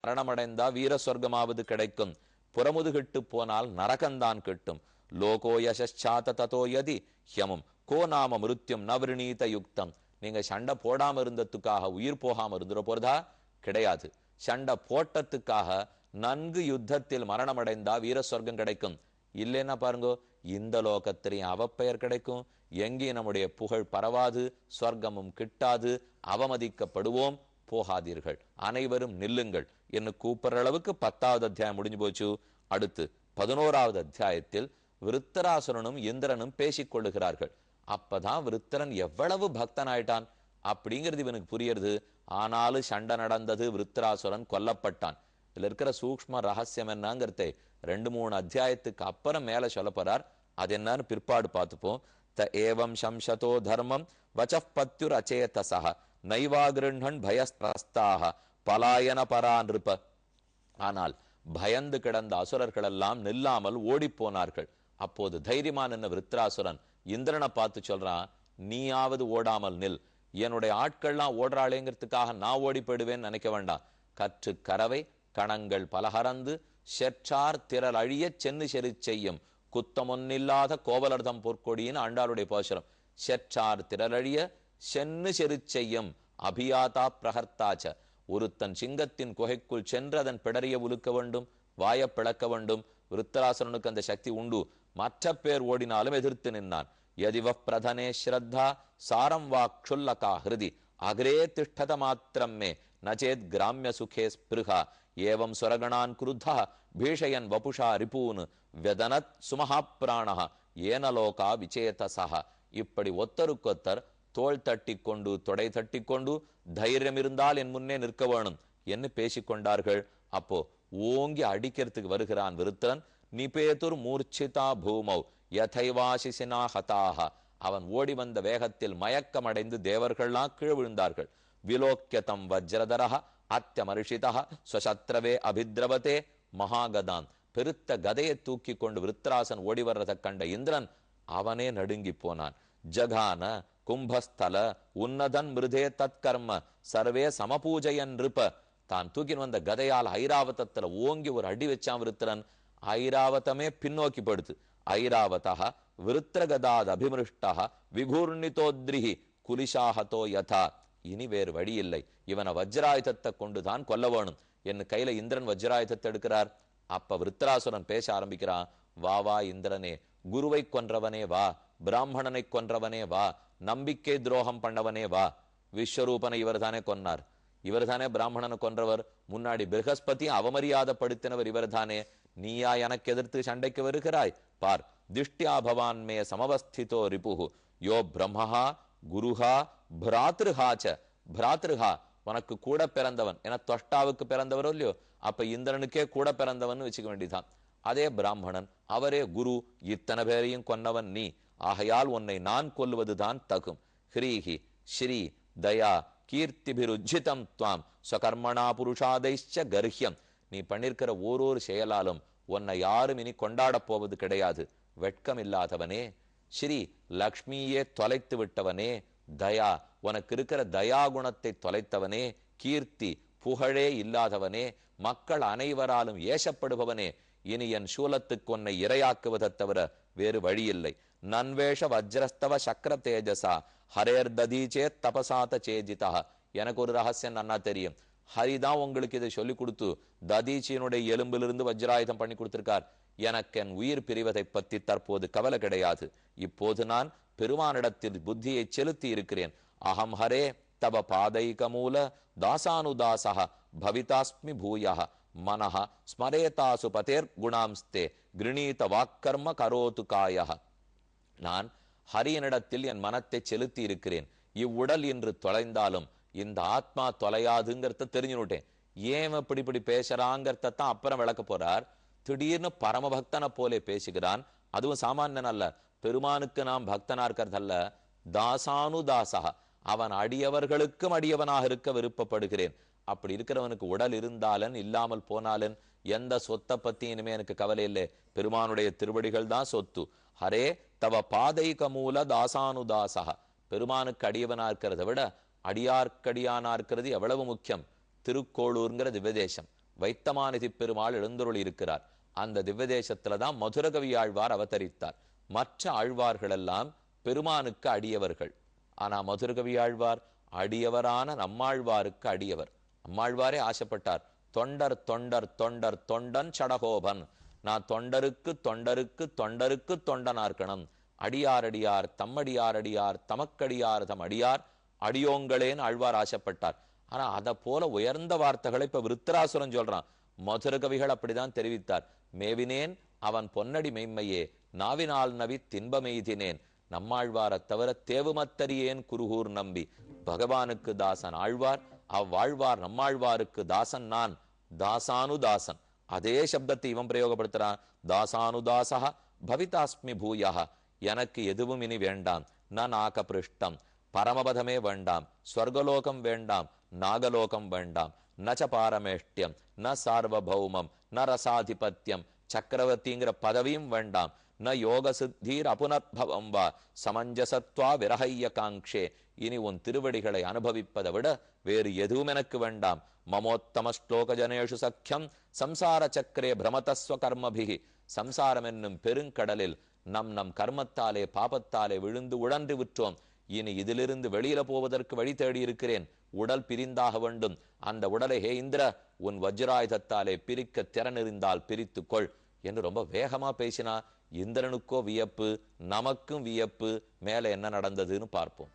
மரணமடைந்தா வீர சொர்க்கமாவது கிடைக்கும், புறமுதுகிட்டு போனால் நரகந்தான் கிட்டும். லோகோ யசாத்த ததோ யதி ஹியமும் கோ நாம மிருத்யும் நவர்ணீத யுக்தம். நீங்க சண்டை போடாம இருந்ததுக்காக உயிர் போகாம இருந்துட போறதா கிடையாது. சண்டை போட்டத்துக்காக நன்கு யுத்தத்தில் மரணமடைந்தா வீர சொர்க்கம் கிடைக்கும். இல்லைன்னா பாருங்க, இந்த லோகத்திலையும் அவப்பெயர் கிடைக்கும், எங்கேயும் நம்முடைய புகழ் பரவாது, சொர்க்கமும் கிட்டாது, அவமதிக்கப்படுவோம். போகாதீர்கள், அனைவரும் நில்லுங்கள் என்று கூப்பிடுற அளவுக்கு 10வது அத்தியாயம் முடிஞ்சு போச்சு. அடுத்து 11வது அத்தியாயத்தில் விருத்தராசுரனும் இந்திரனும் பேசிக் கொள்ளுகிறார்கள். அப்பதான் விருத்தரன் எவ்வளவு பக்தன் ஆயிட்டான் அப்படிங்கிறது இவனுக்கு புரியுறது. ஆனாலும் சண்டை நடந்தது, விருத்தராசுரன் கொல்லப்பட்டான். இதுல இருக்கிற சூக்ஷ்ம ரகசியம் என்னங்கிறதை 2-3 அத்தியாயத்துக்கு அப்புறம் மேல சொல்ல போறார். அது என்னன்னு பிற்பாடு பார்த்துப்போம். த ஏவம் சம்சதோ தர்மம் வச்சப்பத்யுர் அச்சேதசா நைவாகிருண்ணன் பயஸ்திரஸ்தாக பலாயன பரா நிருப. ஆனால் பயந்து கிடந்த அசுரர்கள் எல்லாம் நில்லாமல் ஓடி போனார்கள். அப்போது தைரியமான என்ன விருத்ராசுரன் இந்திரனை பார்த்து சொல்றான், நீயாவது ஓடாமல் நில், என்னுடைய ஆட்கள்லாம் ஓடுறாளேங்கிறதுக்காக நான் ஓடி போயிடுவேன்னு நினைக்க வேண்டாம். கற்று கரவை கணங்கள் பலகரந்து செற்றார் திரள் அழிய சென்னு செறி செய்யும் குத்தமொன்னில்லாத கோவலர்தம் பொற்கொடின்னு ஆண்டாளுடைய போஷரம். செற்றார் திரளழிய சென்னு செரு செய்யும் அபியாதா பிரகர்த்தாச்ச. ஒருத்தன் சிங்கத்தின் குகைக்குள் சென்று அதன் பிடரிய உலுக்க வேண்டும், வாய பிளக்க வேண்டும். விருத்தராசுரனுக்கு அந்த சக்தி உண்டு. மற்ற பேர் ஓடினாலும் எதிர்த்து நின்னான். யதிவ பிரதனே ஸ்ரத்தா சாரம் வாக்ஷுல்லகா ஹிருதி அக்ரே திஷ்டத மாத்திரம் மே நச்சேத் கிராமிய சுகே ஸ்பிருஹா ஏவம் சுரகணான் குருத்தா பீஷயன் வபுஷா ரிபூன் வெதனத் சுமஹாப்ராணா ஏனலோகா விச்சேதசா. இப்படி ஒத்தருக்கொத்தர் தோள் தட்டி கொண்டு தொடை தட்டி கொண்டு தைரியம் இருந்தால் என் முன்னே நிற்க வேணும் என்று பேசிக்கொண்டார்கள். அப்போ ஓங்கி அடிக்கிறதுக்கு வருகிறான் விருத்தரன். நிபேதுர் மூர்ச்சிதா பூமௌ யதைவாசிசினா ஹதாக. அவன் ஓடி வந்த வேகத்தில் மயக்கமடைந்து தேவர்கள்லாம் கீழ் விழுந்தார்கள். விலோக்கியதம் வஜ்ரதரஹ அத்தியமரிஷிதா ஸ்வசத்ரவே அபித்ரவதே மகாகதான். பெருத்த கதையை தூக்கி கொண்டு விருத்தராசன் ஓடி வர்றதை கண்ட இந்திரன் அவனே நடுங்கி போனான். ஜகான கும்பஸ்தல உன்னதன் மிருதே தற்கர்ம சர்வே சமபூஜையன் இருப்ப. தான் தூக்கின் வந்த கதையால் ஐராவதத்துல ஓங்கி ஒரு அடி வச்சான் விருத்திரன். ஐராவதமே பின்னோக்கி படுத்து. ஐராவதா விருத்திரகதாத் அபிமிருஷ்டா விகூர்ணிதோத்ரிஹி குலிஷாஹதோ யதா. இனி வேறு வழி இல்லை, இவனை வஜ்ராயுதத்தை கொண்டுதான் கொல்ல வேணும். என் கையில இந்திரன் வஜ்ராயுதத்தை எடுக்கிறார். அப்ப விருத்தராசுரன் பேச ஆரம்பிக்கிறான். வா வா இந்திரனே, குருவை கொன்றவனே வா, பிராமணனை கொன்றவனே வா, நம்பிக்கை துரோகம் பண்ணவனே வா. விஸ்வரூபனை இவர் தானே கொன்னார், இவர் தானே பிராமணனை கொன்றவர். முன்னாடி பிரகஸ்பதி அவமரியாதப்படுத்தினவர் இவர் தானே. நீயா எனக்கு எதிர்த்து சண்டைக்கு வருகிறாய்? பார், திஷ்டியா பவான் மே சமவஸ்திதோ ரிபுஹு யோ பிரம்மஹா குருஹா பிராத்ருஹாச்ச. பிராத்ருஹா உனக்கு கூட பிறந்தவன் என தொஷ்டாவுக்கு பிறந்தவரோ இல்லையோ, அப்ப இந்திரனுக்கே கூட பிறந்தவன் வச்சுக்க வேண்டியதான். அதே பிராமணன், அவரே குரு, இத்தனை பேரையும் கொன்னவன் நீ. ஆகையால் உன்னை நான் கொல்லுவதுதான் தகும். ஹ்ரீஹி ஸ்ரீ தயா கீர்த்திபிருஜிதம் துவாம் ஸ்வகர்மணா புருஷாதைச்ச கர்ஹ்யம். நீ பண்ணிருக்கிற ஓரொரு செயலாலும் உன்னை யாரும் இனி கொண்டாடப் போவது கிடையாது. வெட்கம் இல்லாதவனே, ஸ்ரீ லக்ஷ்மியே தொலைத்து விட்டவனே, தயா உனக்கு இருக்கிற தயா குணத்தை தொலைத்தவனே, கீர்த்தி புகழே இல்லாதவனே, மக்கள் அனைவராலும் ஏசப்படுபவனே, இனி என் சூலத்துக்கு உன்னை இரையாக்குவதை தவிர வேறு வழியில்லை. நன்வேஷ வஜ்ரஸ்தவ சக்கர தேஜசா ஹரேர் ததீச்சே தபசாத சேஜிதா. எனக்கு ஒரு ரகசியம் நன்னா தெரியும். ஹரிதான் உங்களுக்கு இதை சொல்லி கொடுத்து ததீச்சியனுடைய எலும்பிலிருந்து வஜ்ராயுதம் பண்ணி கொடுத்திருக்கார். எனக்கு என் உயிர் பிரிவதை பற்றி தற்போது கவலை கிடையாது. இப்போது நான் பெருமானிடத்தில் புத்தியை செலுத்தி இருக்கிறேன். அகம் ஹரே தவ பாதைக மூல தாசானுதாசா பவிதாஸ்மி பூயா மனஹ ஸ்மரேதாசு பதேர் குணாம்ஸ்தே கிருணீத வாக்கர்ம கரோது காயா. நான் ஹரியனிடத்தில் என் மனத்தை செலுத்தி இருக்கிறேன். இவ்வுடல் இன்று தொலைந்தாலும் இந்த ஆத்மா தொலையாதுங்கிறத தெரிஞ்சுட்டேன். ஏன் இப்படி பேசுறாங்கிறதான் அப்புறம் விளக்க போறார். திடீர்னு பரமபக்தனை போலே பேசுகிறான். அதுவும் சாமானியன் அல்ல, பெருமானுக்கு நாம் பக்தனா இருக்கிறதல்ல, தாசானுதாசா, அவன் அடியவர்களுக்கும் அடியவனாக இருக்க விருப்பப்படுகிறேன். அப்படி இருக்கிறவனுக்கு உடல் இருந்தாலன் இல்லாமல் போனாலன் எந்த சொத்தை பத்தி இனிமே எனக்கு கவலை இல்லை. பெருமானுடைய திருவடிகள் தான் சொத்து. ஹரே தவ பாதைக மூல தாசானுதாசா. பெருமானுக்கு அடியவனா இருக்கிறத விட அடியார்க்கடியானா இருக்கிறது எவ்வளவு முக்கியம். திருக்கோளூர்ங்கிற திவ்யதேசம், வைத்தமாநிதி பெருமாள் எழுந்தருள் இருக்கிறார். அந்த திவ்ய தேசத்துல தான் மதுரகவி ஆழ்வார் அவதரித்தார். மற்ற ஆழ்வார்கள் எல்லாம் பெருமானுக்கு அடியவர்கள். ஆனா மதுரகவி ஆழ்வார் அடியவரான நம்மாழ்வாருக்கு அடியவர். நம்மாழ்வாரே ஆசைப்பட்டார், தொண்டர் தொண்டர் தொண்டர் தொண்டன் சடகோபன், நான் தொண்டருக்கு தொண்டருக்கு தொண்டருக்கு தொண்டனார்க்கணும், அடியார் அடியார் தம்மடியார் அடியார் தமக்கடியார் தம் அடியார் அடியோங்களேன்னு ஆழ்வார் ஆசைப்பட்டார். ஆனா அதை போல உயர்ந்த வார்த்தைகளை இப்ப விருத்தராசுரன் சொல்றான். மதுர கவிகள் அப்படிதான் தெரிவித்தார். மேவினேன் அவன் பொன்னடி மெய்மையே, நாவினால் நவி தின்பமெய்தினேன், நம்மாழ்வாரை தவிர தேவுமத்தரியேன் குருகூர் நம்பி. பகவானுக்கு தாசன் ஆழ்வார், அவ்வாழ்வார் நம்மாழ்வாருக்கு தாசன் நான், தாசானுதாசன். அதே சப்தத்தை இவன் பிரயோகப்படுத்துறான். தாசானுதாசா பவிதாஸ்மி பூயா, எனக்கு எதுவும் இனி வேண்டாம், நான் ஆகபிருஷ்டம், பரமபதமே வேண்டாம், ஸ்வர்கலோகம் வேண்டாம், நாகலோகம் வேண்டாம், நச்ச பாரமேஷ்டியம் ந சார்வபௌமம் ந ரசாதிபத்தியம், சக்கரவர்த்திங்கிற பதவியும் வேண்டாம், ந யோக சித்தீர் அபுனர்பவம் வா சமஞ்சசத்வா விரஹைய காங்ஷே, இனி உன் திருவடிகளை அனுபவிப்பதை விட வேறு எதுவும் எனக்கு வேண்டாம். மமோத்தம ஸ்லோக ஜனேஷு சக்கியம் சம்சார சக்கரே பிரமதஸ்வ கர்மபிகி, சம்சாரம் என்னும் பெருங்கடலில் நம் கர்மத்தாலே பாபத்தாலே விழுந்து உழன்று விற்றோம். இனி இதிலிருந்து வெளியில போவதற்கு வழி தேடி இருக்கிறேன். உடல் பிரிந்தாக வேண்டும். அந்த உடலை ஹே இந்திர உன் வஜ்ராயுதத்தாலே பிரிக்க திறன் இருந்தால் பிரித்து கொள் என்று ரொம்ப வேகமா பேசினா. இந்திரனுக்கோ வியப்பு, நமக்கும் வியப்பு. மேல என்ன நடந்ததுன்னு பார்ப்போம்.